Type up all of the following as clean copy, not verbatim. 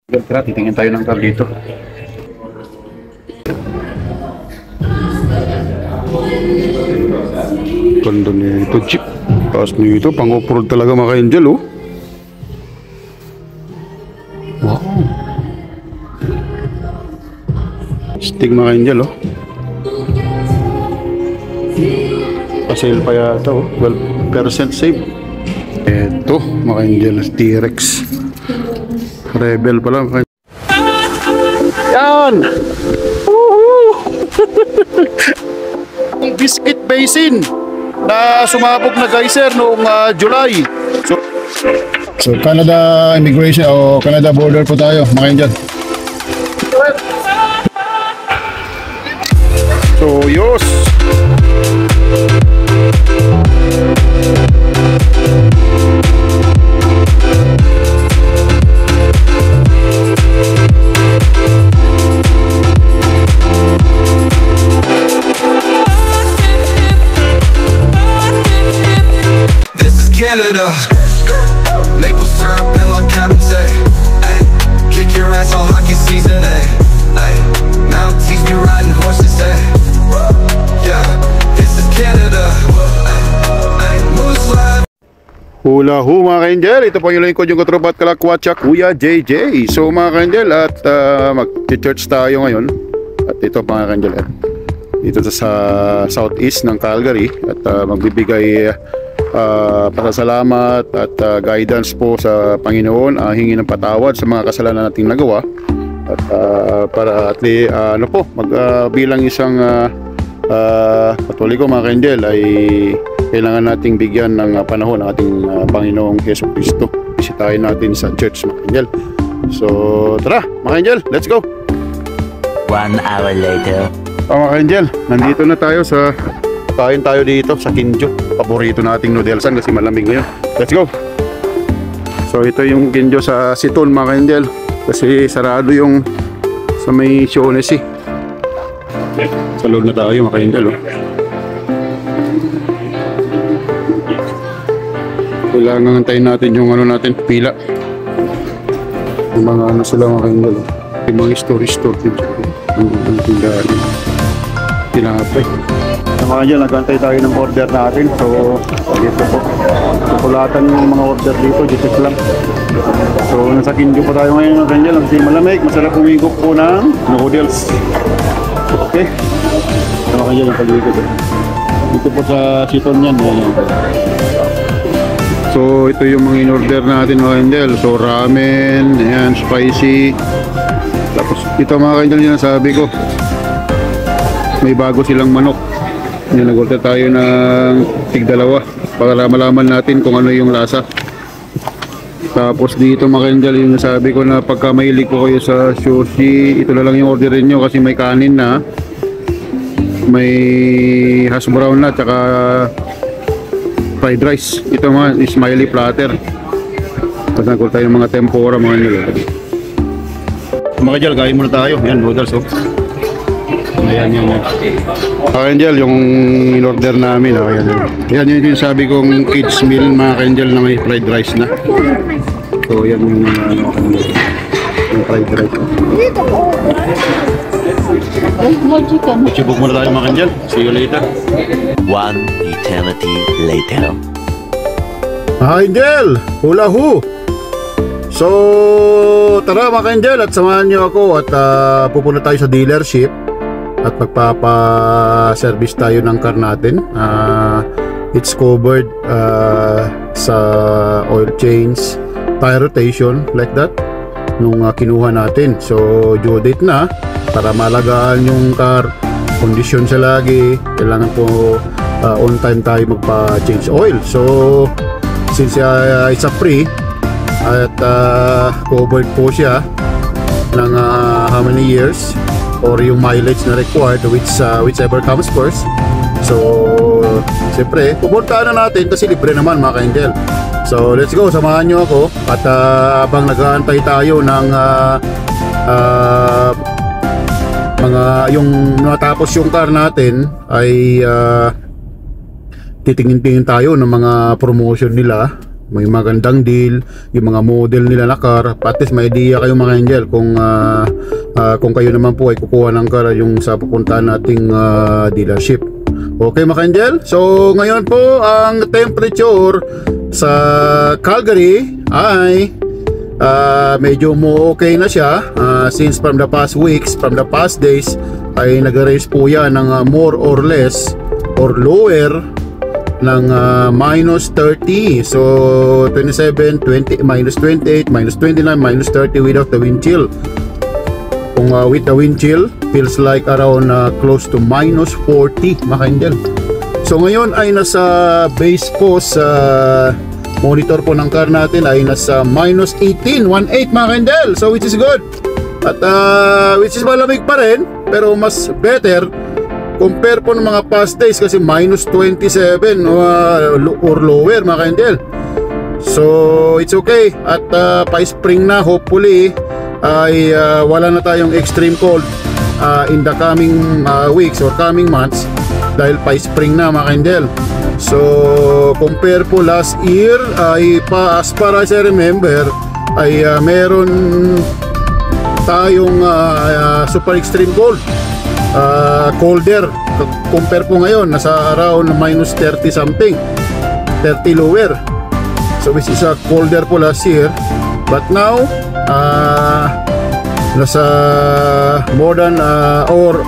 Tara, titingin tayo ng car dito. Ganda nito, jeep. Taas nito, pang-off-road talaga mga ka-angel, oh. Wow. Stig mga ka-angel, oh. Pa-sale pa yata, oh. 12% save. Eto, mga ka-angel, T-Rex. Rebel pala, mga ka-angel. Yan! Biscuit Basin na sumabog na geyser noong July. So Canada immigration o Canada border po tayo, mga Indian. So yos. Canada, maple syrup and long cabins, ay, kick your ass all hockey season, ay, Mounties be riding horses, yeah, this is Canada, ay, moose live. Hula ho mga ka-angel, ito po yung lingkod yung katropa at kalakwatsa, Kuya JJ. So mga ka-angel, at mag-church tayo ngayon. At ito mga ka-angel, dito sa southeast ng Calgary. At magbibigay pasasalamat at guidance po sa Panginoon, hingi ng patawad sa mga kasalanan nating nagawa at para at ano po bilang isang Katoliko mga ka-angel ay kailangan nating bigyan ng panahon ng ating Panginoong Jesucristo. Bisitahin natin sa church mga ka-angel. So tara mga ka-angel, let's go. 1 hour later. Mga ka-angel, nandito na tayo sa kain tayo dito sa Kinjo. Paborito nating noodlesan kasi malamig ngayon. Let's go! So ito yung Kinjo sa Siton mga ka-angel. Kasi sarado yung sa may Shaughnessy. Sa loob na tayo mga ka-angel, oh. Kailangan antayin natin yung ano natin, pila. Yung mga ano sila mga ka-angel, oh. Yung mga store din siya. Ang tindahan. Tinapay. Sa mga dyan, nagantay tayo ng order natin. So, dito po. Sukulatan yung mga order dito, dito lang. So, nasa Kinjo pa tayo ngayon ng kanya. Kasi malamig, masarap umigop po ng noodles. Okay. Sa mga dyan, yung pag-igop. Dito po sa Siton yan. So, ito yung mga in-order natin mga kandel. So, ramen, ayan, spicy. Tapos, ito mga kandel yung sabi ko. May bago silang manok. Yan, nag-order tayo ng tig-dalawa para malaman natin kung ano yung lasa. Tapos dito mga ka-angel, yung nasabi ko na pagka mahilig po kayo sa sushi, ito na lang yung orderin nyo kasi may kanin na, may hash brown na, tsaka fried rice. Ito mga smiley platter. Tapos nag-order tayo ng mga tempura mga ka-angel. Mga ka-angel, kain muna tayo. Yan, noodles, oh. Ayan yun. Angel, yung in-order namin. Ayan yun. Yan yung sabi kong kids meal mga ka-angel na may fried rice na. So yan yung yung fried rice. Chibok muna tayo mga ka-angel. See you later. 1 eternity later. Angel! Hula hu! So tara mga ka-angel at samahan nyo ako at pupunta tayo sa dealership. At magpapa-service tayo ng car natin. It's covered sa oil change, tire rotation, like that nung kinuha natin. So due date na para malagaan yung car, condition siya lagi. Kailangan po on time tayo magpa-change oil. So since it's a free at covered po siya ng how many years or yung mileage na required, whichever comes first. So siyempre pupuntahan na natin kasi libre naman mga ka-angel. So let's go, samahan nyo ako at habang nag-aantay tayo ng mga yung natapos yung car natin ay titingin-tingin tayo ng mga promotion nila may magandang deal, yung mga model nila na car, at least may idea kayo mga angel kung kayo naman po ay kukuha ng car yung sa pupuntahan nating dealership. Okay mga angel, so ngayon po ang temperature sa Calgary ay medyo mo okay na siya, since from the past weeks, from the past days ay nag-raise po yan ng more or less or lower ng minus 30. So 27, 20, minus 28, minus 29, minus 30 without the wind chill. Kung with the wind chill, feels like around close to minus 40 mga angel. So ngayon ay nasa base po sa monitor po ng car natin ay nasa minus 18, 18 mga angel. So which is good. At which is malamig pa rin, pero mas better compare po ng mga past days kasi minus 27 or lower mga angel. So it's okay. At pa-spring na, hopefully ay wala na tayong extreme cold in the coming weeks or coming months dahil pa-spring na mga angel. So compare po last year ay as far as I remember ay meron tayong super extreme cold, colder compare po ngayon, nasa around minus 30 something, 30 lower. So which is colder po last year, but now nasa more than or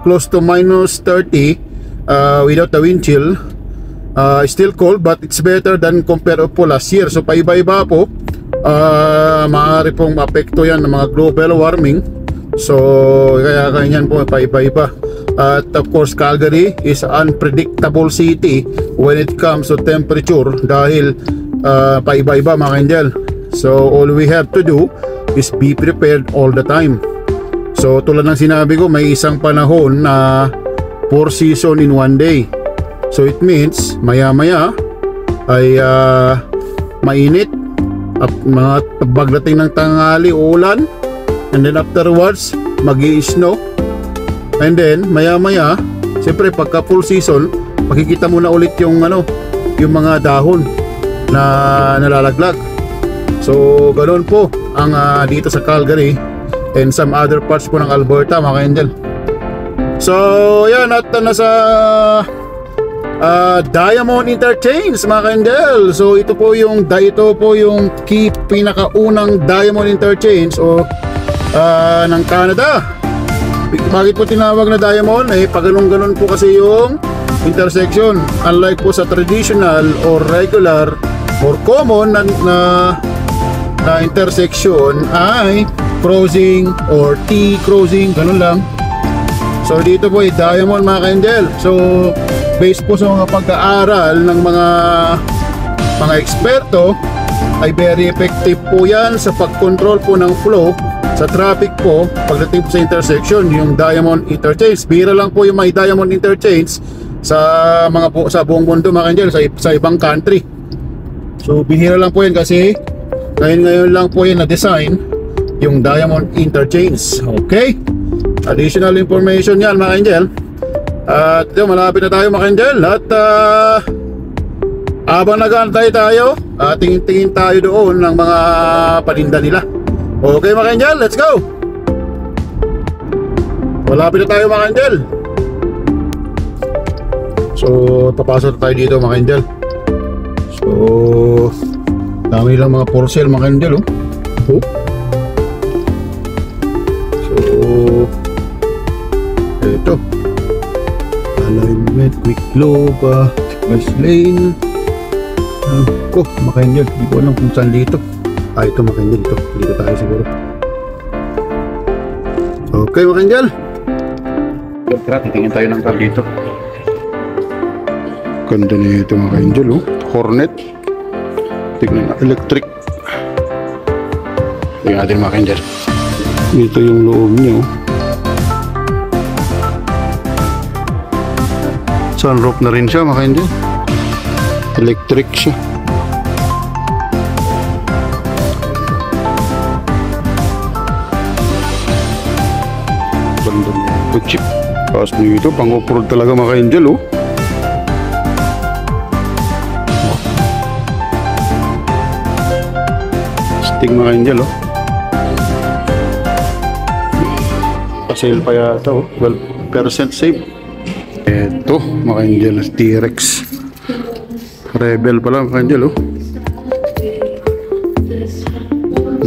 close to minus 30 without the wind chill. Still cold but it's better than compared po last year. So paiba-iba po, maaari pong apekto yan ng mga global warming. So kaya ganyan po, paiba-iba. At of course Calgary is an unpredictable city when it comes to temperature dahil paiba-iba mga angel. So all we have to do is be prepared all the time. So tulad ng sinabi ko, may isang panahon na 4 season in one day. So it means maya-maya ay mainit at mga pagdating ng tanghali ulan, and then afterwards magi-snow, and then maya-maya siyempre pagka full season makikita mo na ulit yung yung mga dahon na nalalaglag. So ganoon po ang dito sa Calgary and some other parts po ng Alberta mga angel. So yan, at nasa Diamond Interchange mga angel. So ito po yung pinakaunang Diamond Interchange ng Canada. Bakit po tinawag na Diamond? Pag ganun po kasi yung intersection, unlike po sa traditional or regular or common na intersection ay crossing or T-crossing, ganun lang. So dito po ay Diamond mga angel. So based po sa mga pag-aaral ng mga eksperto ay very effective po yan sa pag-control po ng flow sa traffic po pagdating po sa intersection, yung Diamond Interchange. Bihira lang po yung may Diamond Interchange sa buong mundo mga angel, sa ibang country. So bihira lang po yan kasi ngayon lang po yan na-design yung Diamond Interchange. Okay, additional information yan mga angel. At malapit na tayo mga angel. At habang nag-aantay tayo, tingin tayo doon ng mga paninda nila. Okay mga angel, let's go. Malapit na tayo mga angel. So papasok tayo dito mga angel. So dami lang mga for sale mga angel. So ito alignment, quick loop, west lane. Mga angel, hindi ko alam kung saan dito. Ito mga angel, dito tayo siguro. Okay mga angel, tara, titingin tayo ng car dito. Ganda nito mga angel, Hornet. Tignan na, electric. Tingnan natin mga angel. Ito yung loob niya. Sunroof na rin siya mga angel. Electric siya. Ganda nito, chip. Tapos dito, pang off-road talaga mga angel, Ting mga angel, oh. Pa-sale pa yata, oh. 12% save. Eto, mga angel, T-Rex. Rebel pala, mga angel, oh.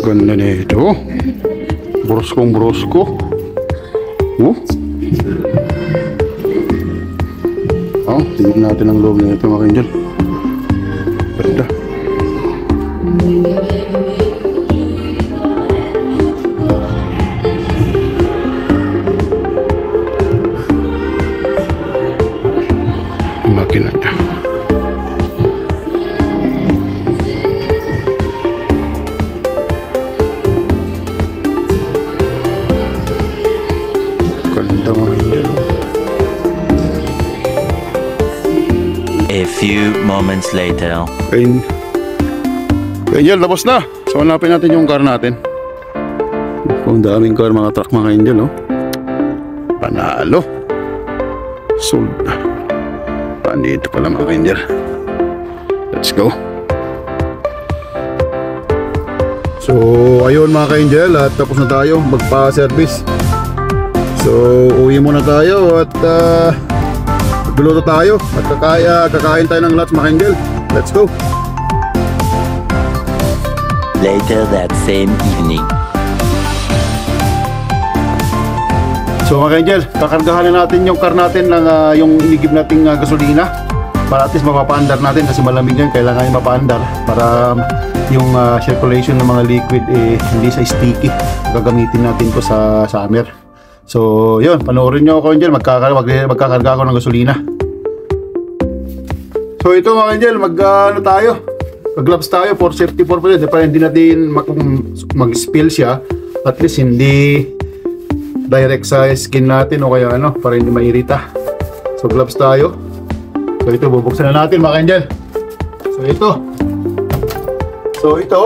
Ganda na ito, oh. Broskong brosko. Oh. Oh, tingnan natin ang loob na ito, mga angel. Ganda. Makina niya. Ganda, mga angel. A few moments later. Ayun. Angel, tapos na. So, hanapin natin yung car natin. Kung daming car, mga truck, mga angel, oh. Panalo. Sold. Andito pala, mga angel. Let's go. So, ayun, mga ka-angel, at tapos na tayo magpa-service. So, uwi muna tayo at magluluto tayo at kakain tayo ng lunch, mga ka-angel. Let's go. Later that same evening. So mga ka-angel, kakargahan na natin yung car natin ng yung inigib nating gasolina para at least mapapaandar natin kasi malamig yan, kailangan yung mapaandar para yung circulation ng mga liquid hindi sa sticky. Gagamitin natin to sa summer. So yun, panoorin nyo ako, angel, magkakarga ako ng gasolina. So ito, mga angel, mag-gloves tayo for safety purposes para hindi natin mag-spill siya, at least hindi direct sa skin natin o kaya para hindi mairita. So gloves tayo. So ito, bubuksan na natin, mga angel. So ito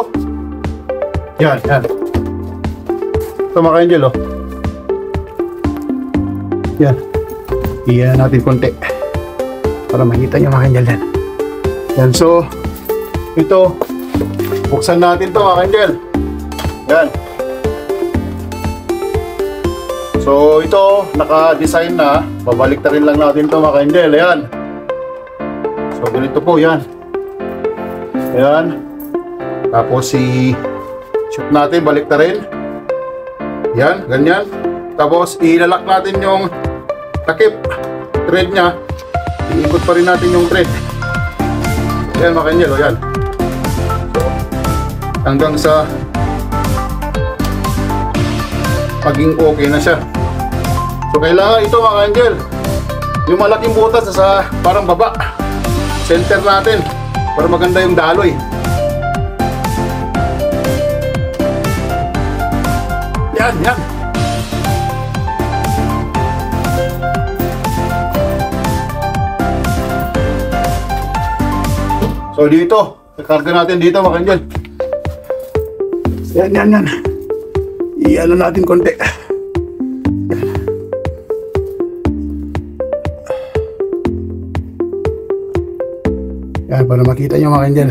yan ito, mga angel, oh. Yan, iyan natin konti para makita nyo, mga angel, yan. So ito, buksan natin to, mga angel. Yan. So ito, naka-design na. Babalik na rin lang natin to, mga angel. Yan. So ganito po, yan. Yan. Tapos shoot natin, balik na rin. Yan, ganyan. Tapos ilalak natin yung takip, thread nya. Iikot pa rin natin yung thread. Yan, mga angel, yan. Hanggang sa maging okay na siya. So kailangan ito, mga angel, yung malaking butas sa parang baba, center natin para maganda yung daloy. Yan. So dito, kakarga natin dito, mga angel. Yan. Iyan natin konti. Yan, para makita nyo, mga angel.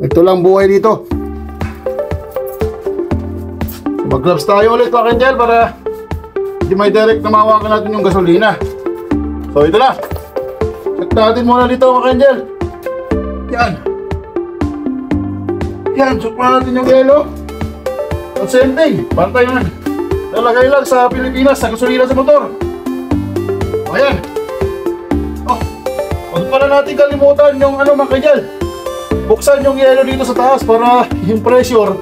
Ito lang buhay dito. Mag-gloves tayo ulit, mga angel, para hindi may direct na mahawakan natin yung gasolina. So ito na. Check natin muna dito, mga angel. Yan, check muna natin yung yellow. Ang same thing, para tayo na nalagay lang sa Pilipinas, sa gasolina sa motor. Ayan. Huwag pala natin kalimutan yung mga angel, buksan yung yellow dito sa taas para yung pressure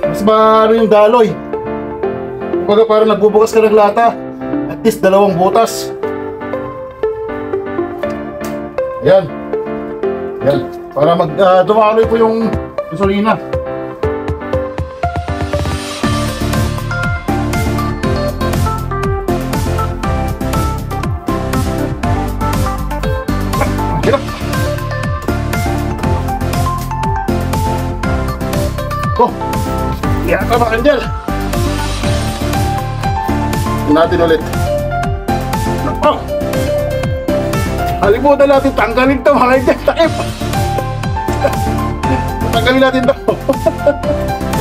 mas maano yung daloy. Kumbaga parang nagbubukas ka ng lata, at least 2 butas. Yan, para dumaloy po yung gasolina. Yan ka, mga angel. Natin ulit. Halimutan natin tanggalin ito, mga angel. Takip. tanggalin natin to.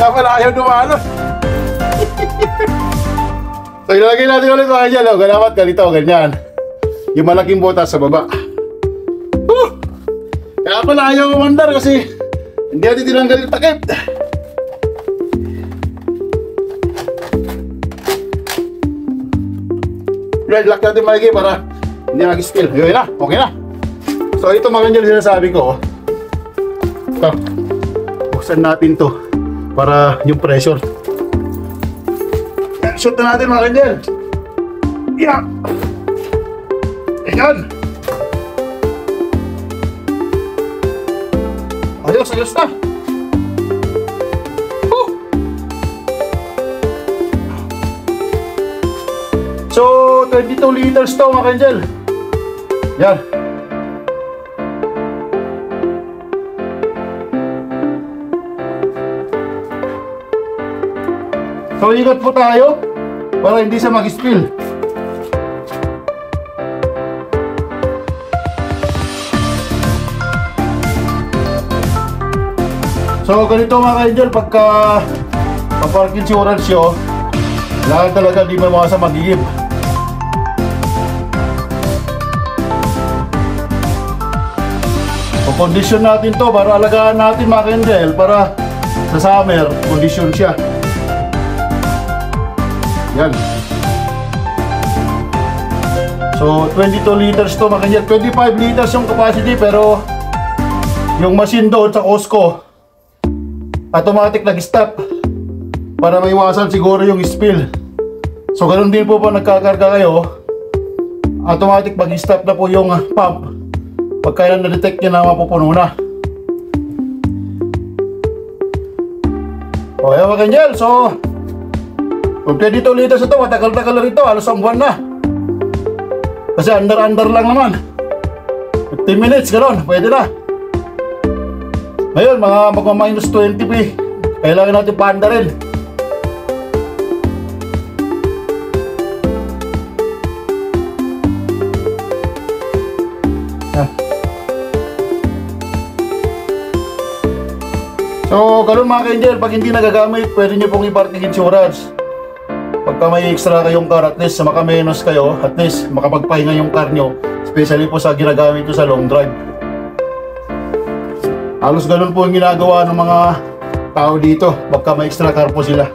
Kaya pala ayaw dumalo. So ilalagay natin ulit mga dyan. Galamat ganito, ganyan. Yung malaking butas sa baba. Kaya pala ayaw umandar kasi hindi natin tinanggal yung takip. Red lock natin maigi para hindi nag-spill. Yun na, okay na. So ito mga dyan sinasabi ko. Ito, buksan natin to para yung pressure. Shoot na natin mga kanyel. Yeah. Ayan. Ayos, ayos na. So, 22 liters to mga kanyel. Yan. So, ikot po tayo para hindi siya mag-spill. So, ganito mga ka-angel, pagka park insurance nyo, lahat talaga di mamasa mag-iib. So, condition natin to para alagaan natin mga ka-angel para sa summer, condition siya. Yan. So 22 liters to mga kanyel. 25 liters yung capacity pero yung machine doon sa Costco automatic nag-stop para maiwasan siguro yung spill. So ganoon din po pag nagkakarga kayo, automatic mag-stop na po yung pump pagka na-detect nyo na mapupuno na. O yan mga kanyel. So kung 22 liters ito, matagal-tagal na rito, halos ang buwan na. Kasi under lang naman. 15 minutes, gano'n, pwede na. Ngayon, mga magma-minus 20 p. Kailangan natin paanda rin. So, gano'n mga ka-angel, pag hindi nagagamit, pwede nyo pong i-parking insurance. Pagka may extra kayong car, at least makamenos kayo, at least makapagpahinga yung car nyo, especially po sa ginagamit nyo sa long drive. Halos ganun po yung ginagawa ng mga tao dito pagka may extra car po sila.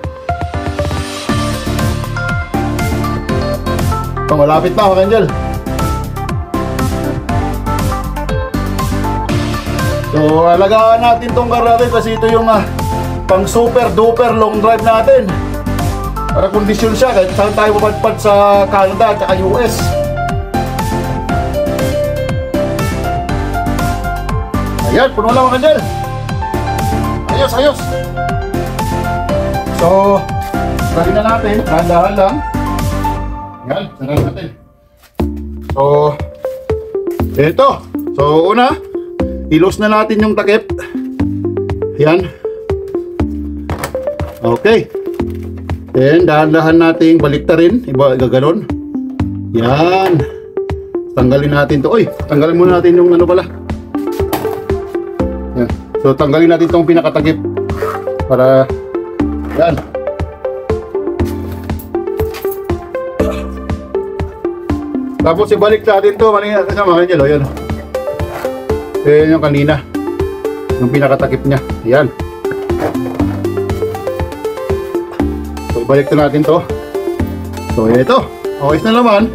So, malapit na mga angel. So alagaan natin tong car natin kasi ito yung pang super duper long drive natin. Para kondisyon siya kahit saan tayo mapadpad sa Canada at saka US. Ayan, puno lang mga kanyel. Ayos, ayos. So, sarin na natin, dahan-dahan lang. Ayan, sarin natin. So, ito. So, una, i-loose na natin yung takip. Ayan. Okay. Then, dahan-dahan nating baliktarin. Iba, gaganon. Yan. Tanggalin natin to. Uy, tanggalin muna natin yung ano pala. Yan. So, tanggalin natin tong pinakatakip. Para, yan. Tapos, ibalik natin to. Maningin natin sa mga kanyelo. Yan. Yan yung kanina. Yung pinakatakip niya. Yan. Balik na natin to. So ito, okay na naman.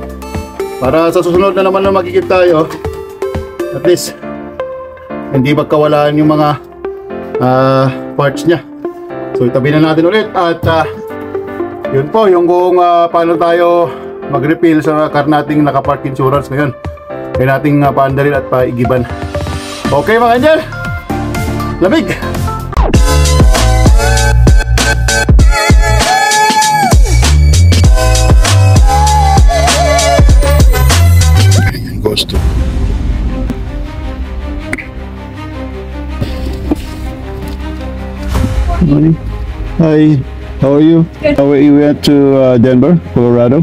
Para sa susunod na naman na magkikip tayo, at least hindi magkawalaan yung mga parts nya. So itabi na natin ulit. At yun po yung kung paano tayo mag-refill sa car nating naka-park insurance ngayon. Kaya nating paandarin at paigiban. Okay mga angel, lamig. Goes to. Morning. Hi. How are you? How are you? We went to Denver, Colorado.